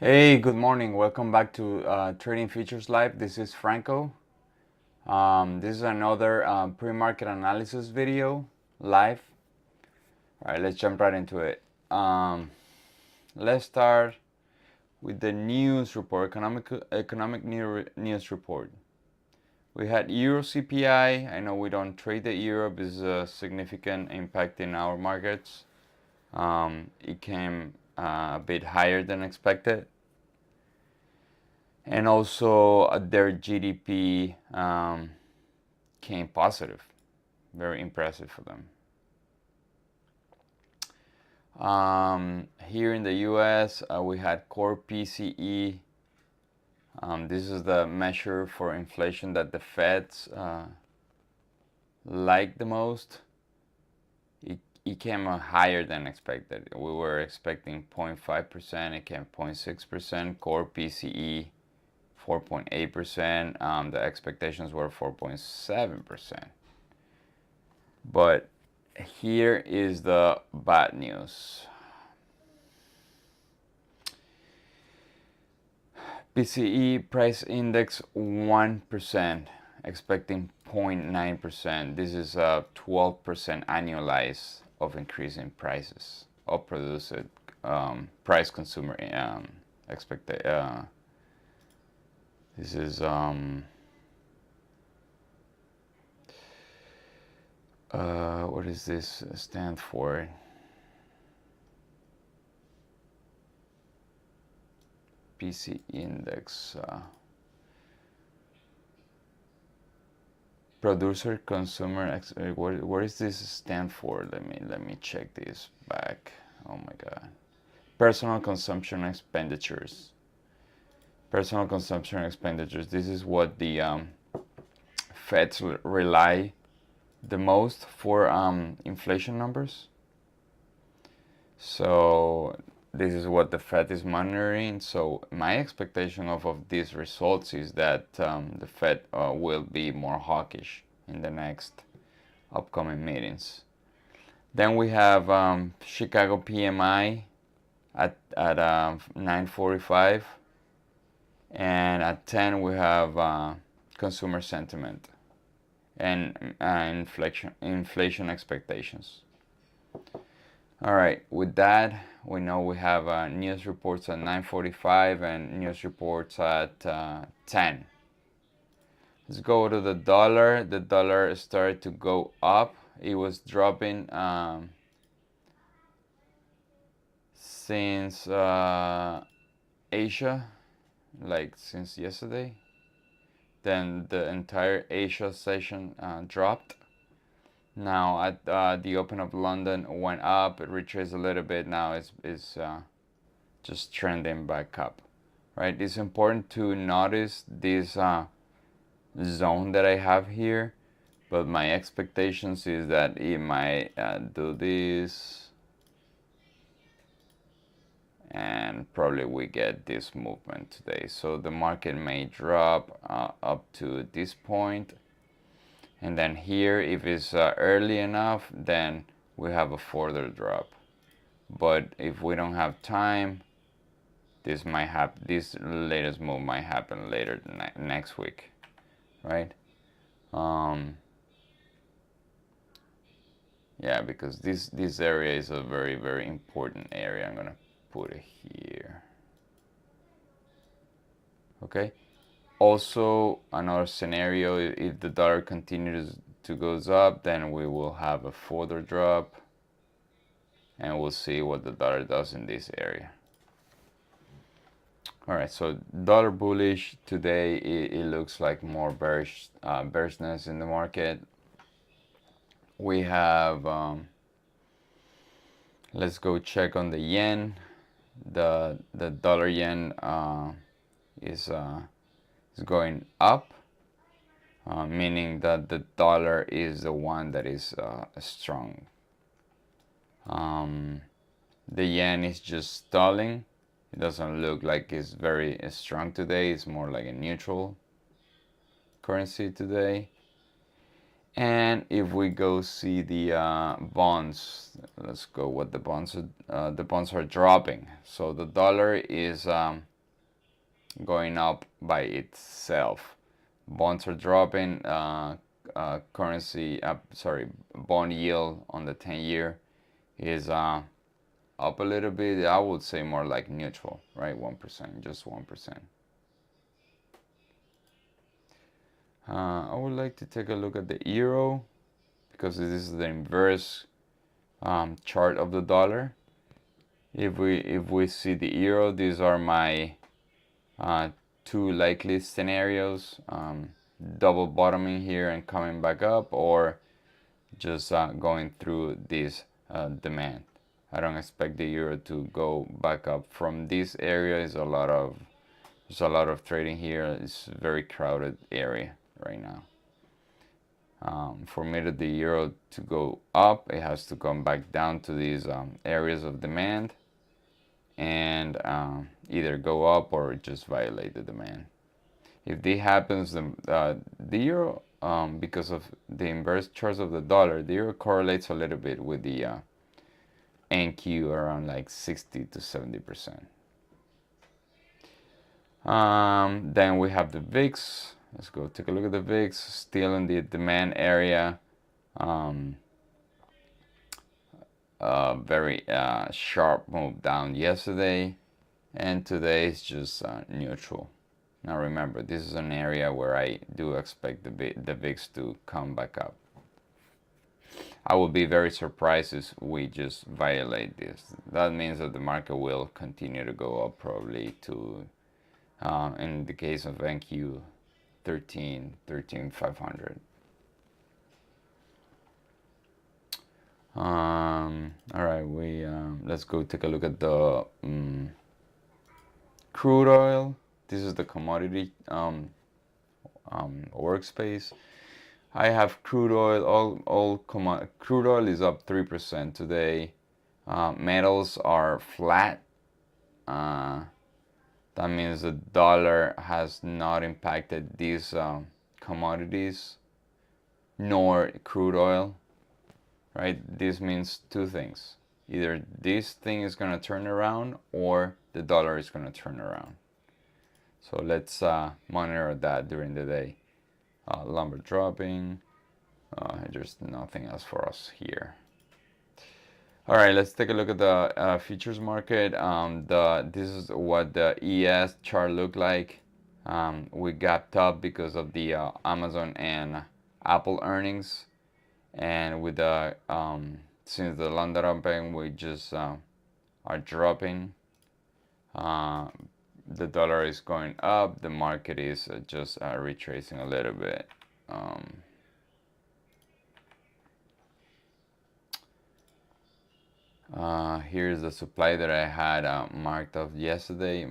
Hey, good morning. Welcome back to Trading Futures Live. This is Franco. This is another pre-market analysis video live. All right, let's jump right into it. Let's start with the news report, economic news report. We had Euro CPI. I know we don't trade the euro, but it's a significant impact in our markets. It came a bit higher than expected. And also their GDP came positive. Very impressive for them. Here in the US, we had core PCE. This is the measure for inflation that the Feds like the most. It came higher than expected. We were expecting 0.5%. It came 0.6%. Core PCE 4.8%. The expectations were 4.7%. But here is the bad news. PCE price index 1%, expecting 0.9%. This is a 12% annualized of increase in prices of produced price consumer expectation. This is what does this stand for? PC index. Producer consumer. What does this stand for? Let me check this back. Oh my God. Personal consumption expenditures. Personal consumption expenditures. This is what the Feds rely the most for inflation numbers. So this is what the Fed is monitoring. So my expectation of these results is that the Fed will be more hawkish in the next upcoming meetings. Then we have Chicago PMI at 9:45. And at 10 we have consumer sentiment and inflation expectations. All right, with that, we know we have news reports at 9:45 and news reports at 10. Let's go to the dollar. The dollar started to go up. It was dropping since Asia, like since yesterday. Then the entire Asia session dropped. Now at the open of London went up, it retraced a little bit. Now it's just trending back up, right? It's important to notice this zone that I have here, but my expectations is that it might do this, and probably we get this movement today. So the market may drop up to this point, and then here, if it's early enough, then we have a further drop. But if we don't have time, this might happen. This latest move might happen later next week, right? Yeah, because this area is a very, very important area. I'm gonna put it here. Okay. Also, another scenario, if the dollar continues to goes up, then we will have a further drop, and we'll see what the dollar does in this area. All right, so dollar bullish today. It looks like more bearishness in the market. We have let's go check on the yen. The dollar yen is going up, meaning that the dollar is the one that is strong. The yen is just stalling. It doesn't look like it's very strong today. It's more like a neutral currency today. And if we go see the bonds, let's go what the bonds are dropping. So the dollar is going up by itself. Bonds are dropping. Bond yield on the 10-year is up a little bit. I would say more like neutral, right? 1%, just 1%. I would like to take a look at the euro because this is the inverse chart of the dollar. If we see the euro, these are my two likely scenarios: double bottoming here and coming back up, or just going through this demand. I don't expect the euro to go back up from this area. There's a lot of trading here. It's a very crowded area right now. For me, the euro to go up, it has to come back down to these areas of demand and either go up or just violate the demand. If this happens, the euro, because of the inverse charts of the dollar, the euro correlates a little bit with the NQ around like 60 to 70%. Then we have the VIX. Let's go take a look at the VIX. Still in the demand area. Very sharp move down yesterday, and today is just neutral. Now remember, this is an area where I do expect the VIX to come back up. I will be very surprised if we just violate this. That means that the market will continue to go up, probably to, in the case of NQ, 13,500. All right, let's go take a look at the crude oil. This is the commodity workspace. I have crude oil. Crude oil is up 3% today. Metals are flat. That means the dollar has not impacted these commodities, nor crude oil. Right? This means two things. Either this thing is going to turn around or the dollar is going to turn around. So let's monitor that during the day. Lumber dropping. There's nothing else for us here. All right, let's take a look at the futures market. This is what the ES chart looked like. We gapped up because of the Amazon and Apple earnings. And with the since the London Open, we just are dropping. The dollar is going up. The market is just retracing a little bit. Here's the supply that I had marked out yesterday.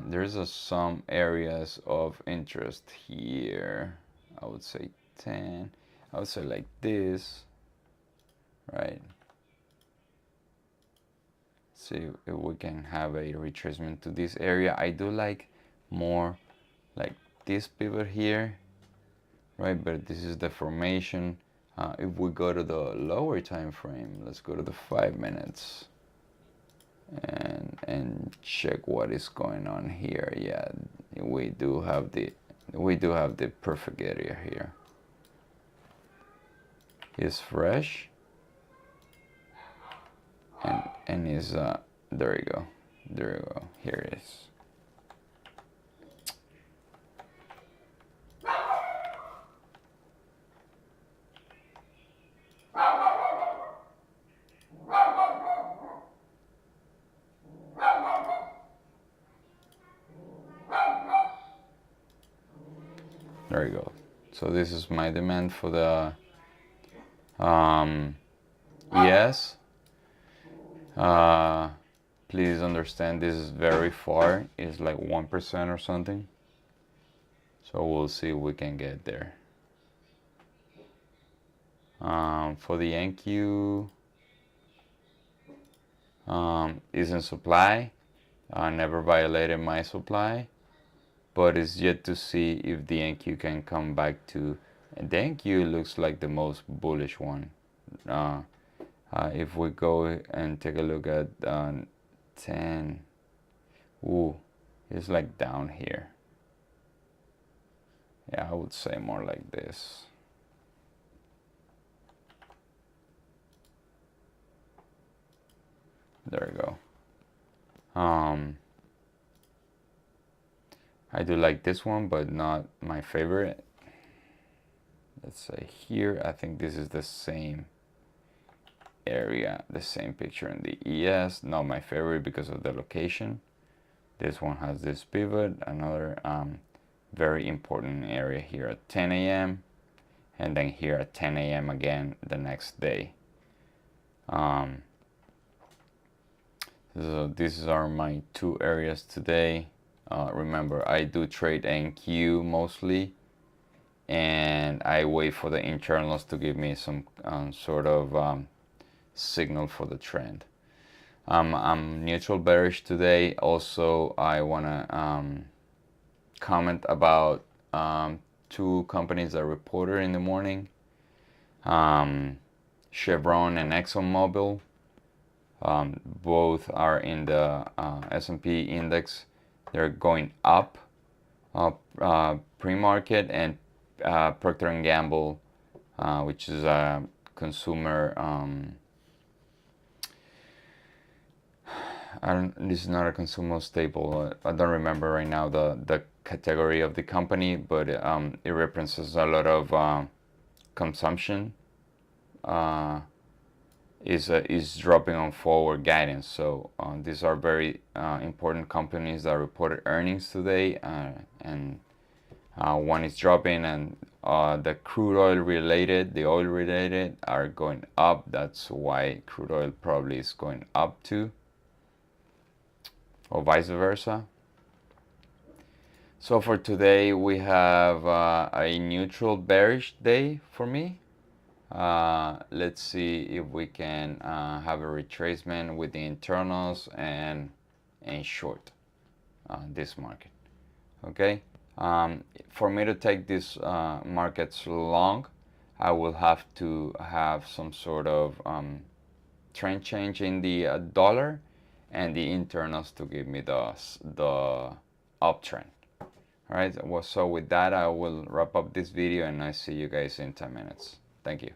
There's some areas of interest here. I would say 10. I would say like this, right? See if we can have a retracement to this area. I do like more like this pivot here, right? But this is the formation. If we go to the lower time frame, let's go to the 5 minutes and check what is going on here. Yeah, we do have the perfect area here. Is fresh and is there you go, here it is. There you go. So this is my demand for the yes. Please understand this is very far. It's like 1% or something. So we'll see if we can get there. For the NQ, is in supply. I never violated my supply, but it's yet to see if the NQ can come back to. The NQ looks like the most bullish one. If we go and take a look at 10, Ooh, it's like down here. Yeah, I would say more like this. There we go. I do like this one, but not my favorite. Let's say here, I think this is the same area, the same picture in the ES. Not my favorite because of the location. This one has this pivot, another very important area here at 10 a.m. and then here at 10 a.m. again the next day. So these are my two areas today. Remember, I do trade NQ mostly, and I wait for the internals to give me some sort of signal for the trend. I'm neutral bearish today. Also, I want to comment about two companies that reported in the morning, Chevron and ExxonMobil. Both are in the S&P index. They're going up pre-market, and Procter & Gamble, which is a consumer, this is not a consumer staple. I don't remember right now the category of the company, but it represents a lot of consumption. Is dropping on forward guidance. So these are very important companies that reported earnings today, and one is dropping, and the crude oil related, the oil related are going up. That's why crude oil probably is going up too, or vice versa. So for today we have a neutral bearish day for me. Let's see if we can have a retracement with the internals and short this market. Okay, for me to take these markets long, I will have to have some sort of trend change in the dollar and the internals to give me the uptrend. All right, so with that I will wrap up this video, and I see you guys in 10 minutes. Thank you.